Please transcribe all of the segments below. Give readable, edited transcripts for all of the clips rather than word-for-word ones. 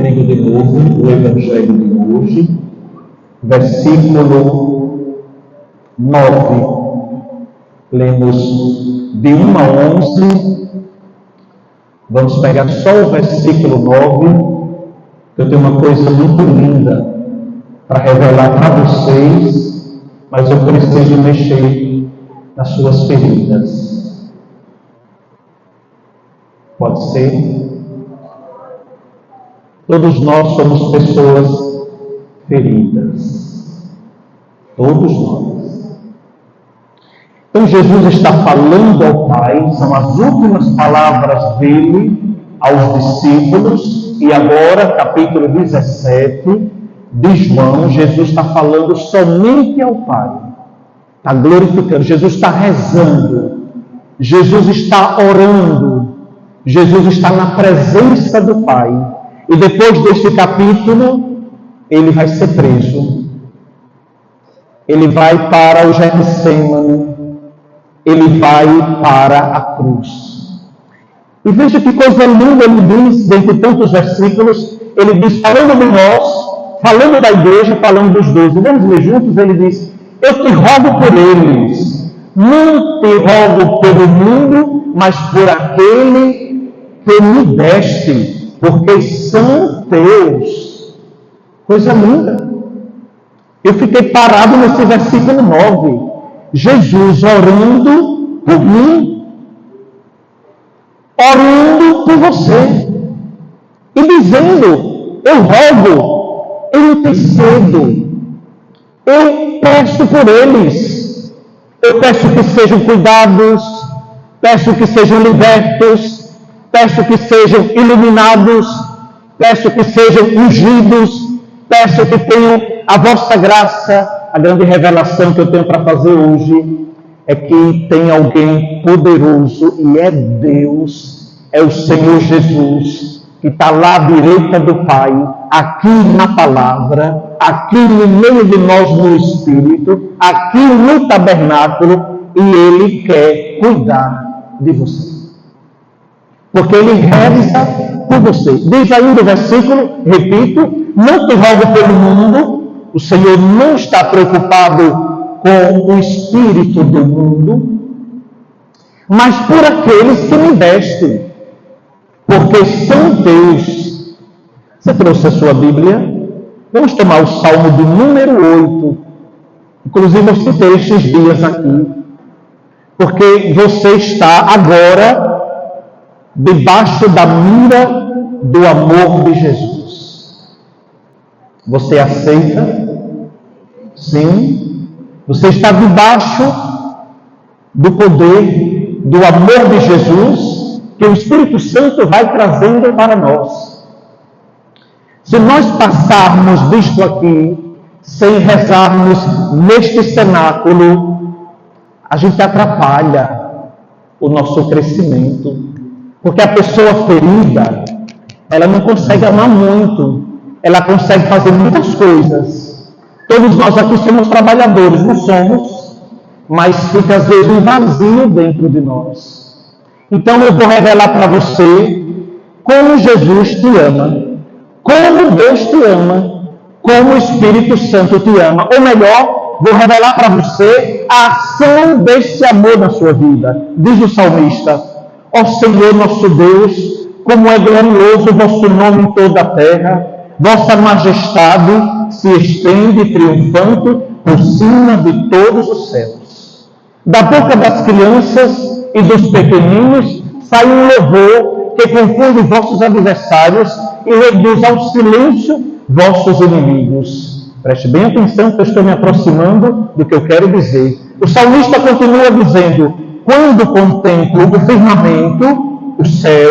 comigo de novo o Evangelho de hoje, versículo 9. Lemos de 1 a 11. Vamos pegar só o versículo 9. Eu tenho uma coisa muito linda para revelar para vocês, mas eu preciso mexer nas suas feridas. Pode ser? Todos nós somos pessoas feridas. Todos nós. Então Jesus está falando ao Pai, são as últimas palavras dele aos discípulos, e agora, capítulo 17 de João, Jesus está falando somente ao Pai. Está glorificando, Jesus está rezando, Jesus está orando, Jesus está na presença do Pai. E depois deste capítulo, ele vai ser preso. Ele vai para o Getsêmani. Ele vai para a cruz. E veja que coisa linda ele diz, dentre tantos versículos, ele diz, falando de nós, falando da igreja, falando dos 12. Vamos ler juntos? Ele diz, eu te rogo por eles, não te rogo pelo mundo, mas por aquele que me deste, porque são teus. Coisa linda. Eu fiquei parado nesse versículo 9. Jesus orando por mim, orando por você, e dizendo, eu rogo, eu intercedo, eu peço por eles, eu peço que sejam cuidados, peço que sejam libertos, peço que sejam iluminados, peço que sejam ungidos, peço que tenham a vossa graça. A grande revelação que eu tenho para fazer hoje é que tem alguém poderoso, e é Deus, é o Senhor Jesus, que está lá à direita do Pai, aqui na palavra, aqui no meio de nós no Espírito, aqui no tabernáculo, e Ele quer cuidar de você. Porque Ele reza por você. Diz ainda o versículo, repito, não te rogo pelo mundo. O Senhor não está preocupado com o espírito do mundo, mas por aqueles que me deste, porque são teus. Você trouxe a sua Bíblia? Vamos tomar o Salmo de número 8. Inclusive eu citei estes dias aqui, porque você está agora debaixo da mira do amor de Jesus. Você aceita? Sim. Você está debaixo do poder, do amor de Jesus, que o Espírito Santo vai trazendo para nós. Se nós passarmos disto aqui, sem rezarmos neste cenáculo, a gente atrapalha o nosso crescimento. Porque a pessoa ferida, ela não consegue amar muito. Ela consegue fazer muitas coisas. Todos nós aqui somos trabalhadores, não somos, mas fica às vezes um vazio dentro de nós. Então eu vou revelar para você como Jesus te ama, como Deus te ama, como o Espírito Santo te ama. Ou melhor, vou revelar para você a ação desse amor na sua vida. Diz o salmista, ó Senhor nosso Deus, como é glorioso o vosso nome em toda a terra. Vossa majestade se estende triunfante por cima de todos os céus. Da boca das crianças e dos pequeninos sai um louvor que confunde vossos adversários e reduz ao silêncio vossos inimigos. Preste bem atenção, que eu estou me aproximando do que eu quero dizer. O salmista continua dizendo, quando contemplo o firmamento, o céu,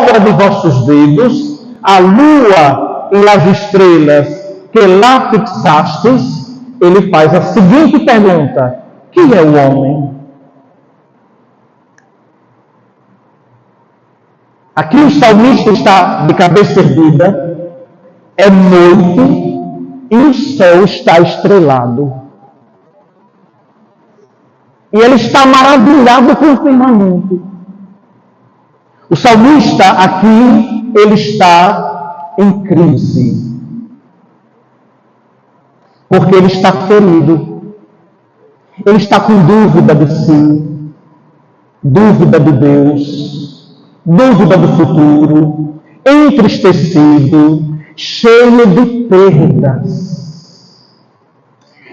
obra de vossos dedos, a lua e as estrelas que lá fixastes, ele faz a seguinte pergunta, quem é o homem? Aqui o salmista está de cabeça erguida, é noite e o céu está estrelado. E ele está maravilhado com o firmamento. O salmista aqui, ele está em crise, porque ele está ferido, ele está com dúvida de si, dúvida de Deus, dúvida do futuro, entristecido, cheio de perdas.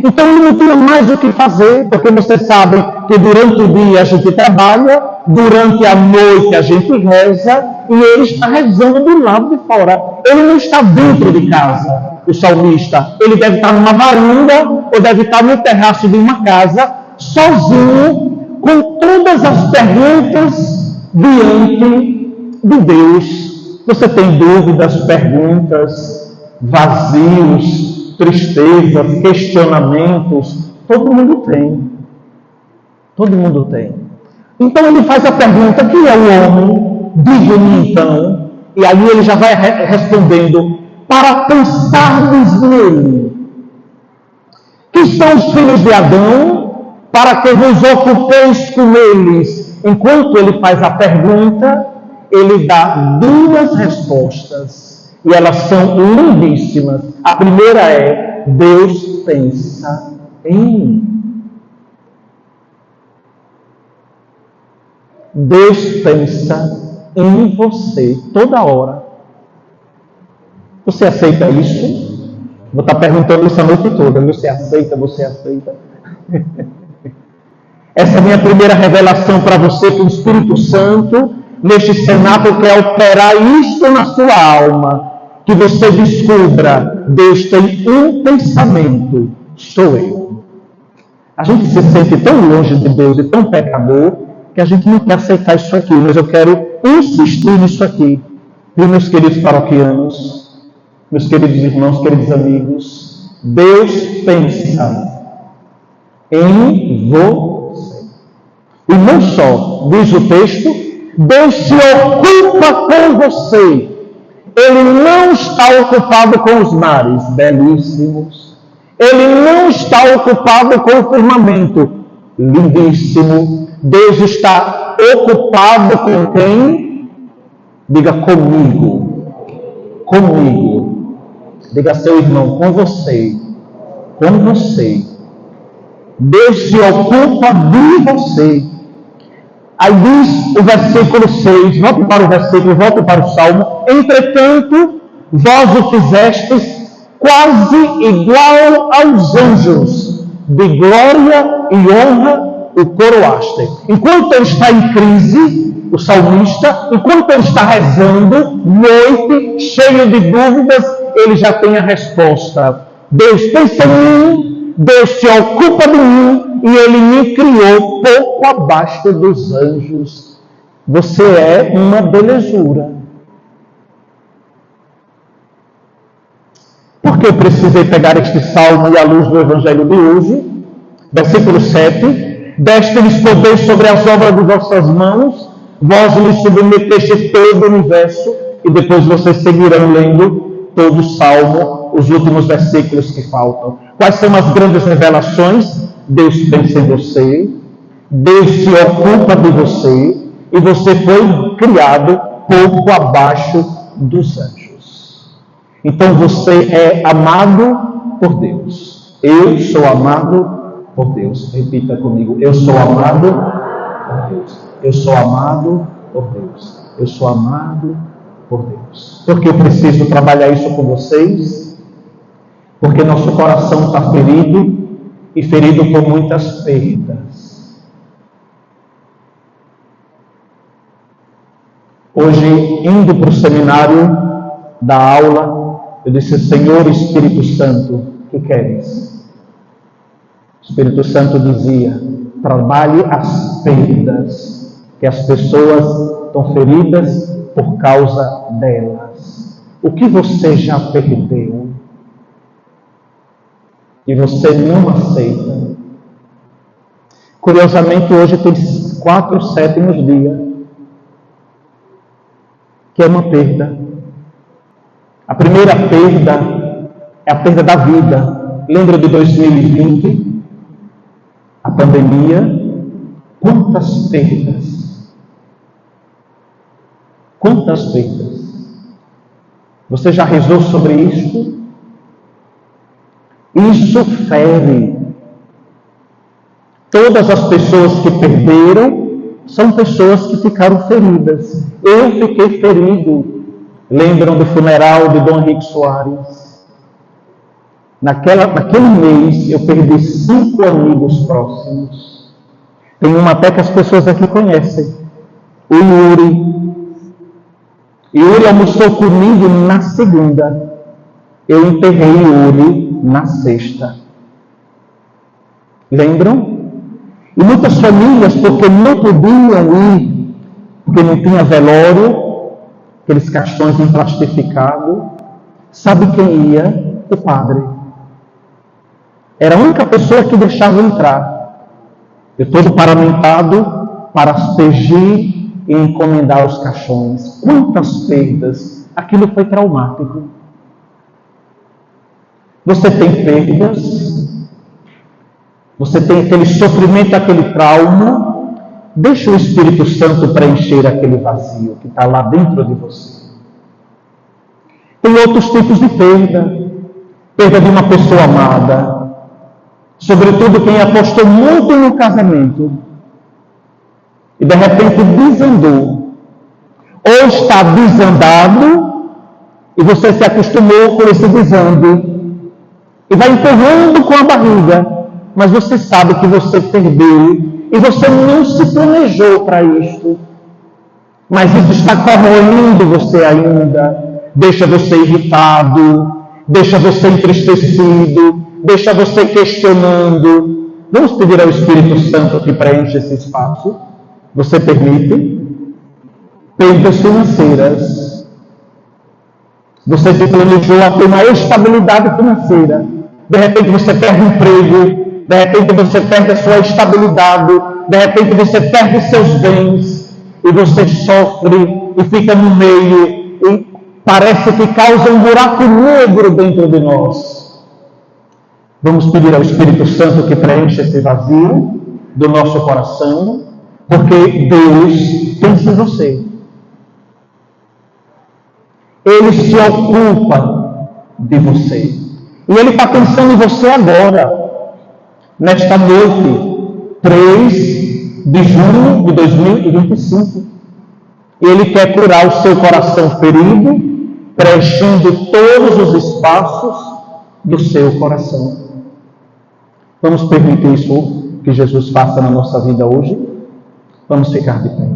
Então ele não tinha mais o que fazer, porque vocês sabem que durante o dia a gente trabalha, durante a noite a gente reza, e ele está rezando do lado de fora. Ele não está dentro de casa, o salmista. Ele deve estar numa varanda, ou deve estar no terraço de uma casa, sozinho, com todas as perguntas diante de Deus. Você tem dúvidas, perguntas, vazios, tristezas, questionamentos? Todo mundo tem. Todo mundo tem. Então ele faz a pergunta: quem é o homem? Diga-me então. E aí ele já vai respondendo: para pensardes nele. Que são os filhos de Adão, para que vos ocupeis com eles. Enquanto ele faz a pergunta, ele dá duas respostas. E elas são lindíssimas. A primeira é: Deus pensa em mim. Deus pensa em você toda hora. Você aceita isso? Vou estar perguntando isso a noite toda. Você aceita? Você aceita? Essa é a minha primeira revelação para você, que o Espírito Santo, neste cenáculo, quer operar isto na sua alma. Que você descubra: Deus tem um pensamento, sou eu. A gente se sente tão longe de Deus e tão pecador, que a gente não quer aceitar isso aqui, mas eu quero insistir nisso aqui. Viu, meus queridos paroquianos, meus queridos irmãos, queridos amigos? Deus pensa em você. E não só, diz o texto, Deus se ocupa com você. Ele não está ocupado com os mares belíssimos. Ele não está ocupado com o firmamento lindíssimo. Deus está ocupado com quem? Diga: comigo. Comigo. Diga a seu irmão: com você. Com você. Deus se ocupa de você. Aí diz o versículo 6, volte para o versículo, volte para o Salmo: entretanto, vós o fizestes quase igual aos anjos, de glória e honra o coroaste. Enquanto ele está em crise, o salmista, enquanto ele está rezando, noite, cheio de dúvidas, ele já tem a resposta. Deus pensa em mim, Deus se ocupa de mim, e ele me criou pouco abaixo dos anjos. Você é uma belezura. Por que eu precisei pegar este salmo e à luz do evangelho de hoje? Versículo 7. Deste-lhes poder sobre as obras de vossas mãos, vós lhes submeteste todo o universo. E depois vocês seguirão lendo todo o salmo, os últimos versículos que faltam. Quais são as grandes revelações? Deus pensa em você, Deus se ocupa de você, e você foi criado pouco abaixo dos anjos. Então você é amado por Deus. Eu sou amado por Deus. Repita comigo: eu sou amado por Deus. Eu sou amado por Deus. Eu sou amado por Deus. Por que eu preciso trabalhar isso com vocês? Porque nosso coração está ferido, e ferido por muitas perdas. Hoje, indo para o seminário da aula, eu disse: Senhor Espírito Santo, o que queres? O Espírito Santo dizia: trabalhe as perdas, que as pessoas estão feridas por causa delas. O que você já perdeu e você não aceita? Curiosamente, hoje tem 4/7 dia, que é uma perda. A primeira perda é a perda da vida. Lembra de 2020? A pandemia? Quantas perdas? Quantas perdas? Você já rezou sobre isto? Isso fere. Todas as pessoas que perderam são pessoas que ficaram feridas. Eu fiquei ferido. Lembram do funeral de Dom Henrique Soares? Naquele mês eu perdi 5 amigos próximos. Tem uma até que as pessoas aqui conhecem. O Yuri. Yuri almoçou comigo na segunda. Eu enterrei Yuri na sexta. Lembram? E muitas famílias, porque não podiam ir, porque não tinha velório, aqueles caixões emplastificados, sabe quem ia? O padre. Era a única pessoa que deixava entrar. Eu todo paramentado para aspergir e encomendar os caixões. Quantas perdas! Aquilo foi traumático. Você tem perdas? Você tem aquele sofrimento, aquele trauma? Deixa o Espírito Santo preencher aquele vazio que está lá dentro de você. Tem outros tipos de perda. Perda de uma pessoa amada. Sobretudo quem apostou muito no casamento e de repente desandou. Ou está desandado e você se acostumou com esse desando e vai empurrando com a barriga, mas você sabe que você perdeu e você não se planejou para isto. Mas isso está corroendo você ainda, deixa você irritado, deixa você entristecido, deixa você questionando. Vamos pedir ao Espírito Santo que preencha esse espaço. Você permite? Perdas financeiras. Você se planejou a ter uma estabilidade financeira. De repente você perde o emprego, de repente você perde a sua estabilidade, de repente você perde seus bens, e você sofre e fica no meio, e parece que causa um buraco negro dentro de nós. Vamos pedir ao Espírito Santo que preencha esse vazio do nosso coração, porque Deus pensa em você. Ele se ocupa de você. E Ele está pensando em você agora, nesta noite, 3 de junho de 2025. Ele quer curar o seu coração ferido, preenchendo todos os espaços do seu coração. Vamos permitir isso que Jesus faça na nossa vida hoje? Vamos ficar de pé.